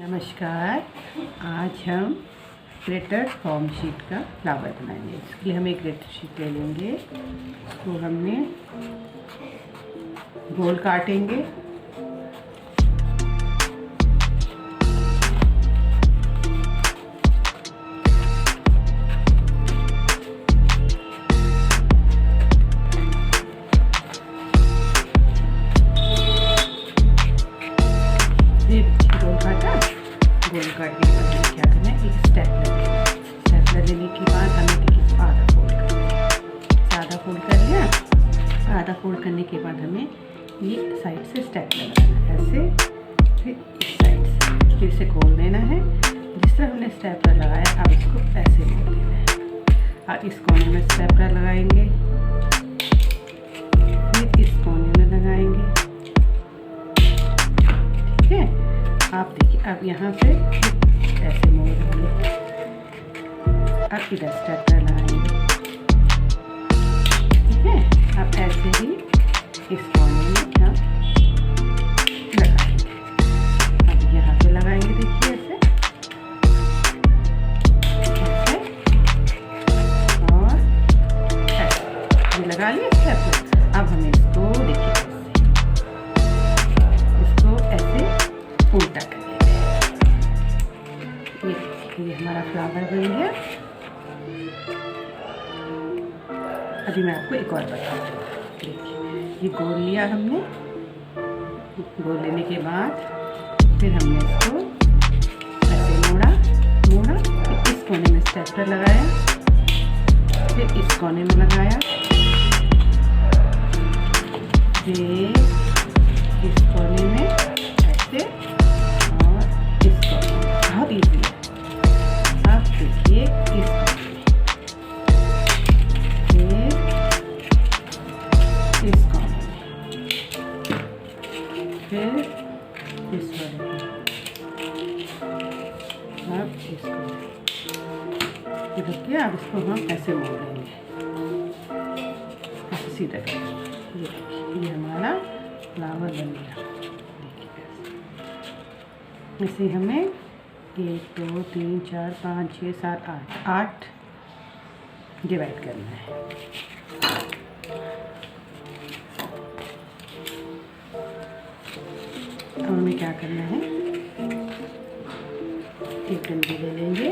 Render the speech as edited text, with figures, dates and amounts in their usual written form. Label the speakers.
Speaker 1: नमस्कार। आज हम ग्लिटर फॉर्म शीट का फ्लावर बनाएंगे। इसके लिए हम एक ग्लिटर शीट ले लेंगे, तो हमने गोल काटेंगे। गोल काटने के बाद क्या करना है, एक स्टेपलर लेने के बाद हमें देखिए आधा फोल्ड करना है। आधा फोल्ड कर लिया। आधा फोल्ड करने के बाद हमें ये साइड से स्टेपलर लगाना है, ऐसे, फिर इस साइड से फिर इसे खोल देना है। जिस तरह हमने स्टेपलर लगाया, अब इसको ऐसे मोड़ देना है। अब इस कोने में स्टेपलर लगाएंगे, फिर इस कोने में लगाएंगे। ठीक है, आप देखिए, अब यहाँ से ऐसे मोड़ देंगे। अब इधर स्टेपलर लगाएंगे। ठीक है, अब ऐसे ही इस कोने में हम लगाएंगे। अब यहाँ पे लगाएंगे, देखिए ऐसे ऐसे और ऐसे। ये लगा लिया स्टेपलर। अब हमें इसको देखिए इसको ऐसे उल्टा कर देते हैं। ये हमारा फ्लावर बन गया। अभी मैं आपको एक और बताती हूँ। देखिए, ये गोल लिया हमने। गोल लेने के बाद फिर हमने इसको ऐसे मोड़ा। फिर इस कोने में स्टेपलर लगाया, फिर इस कोने में लगाया, फिर इस कोने में ऐसे और इस कोने में। बहुत ईजी है। अब देखिए इस कोने में, फिर इस कोने में, फिर इस कोने में, अब इस कोने में। देखिए, अब इसको हम ऐसे मोड़ देंगे, ऐसे सीधा करेंगे। ये देखिए, ये हमारा फ्लावर बन गया। इसे हमें 1 2 3 4 5 6 7 8 डिवाइड करना है। अब हमें क्या करना है, एक डंडी ले लेंगे,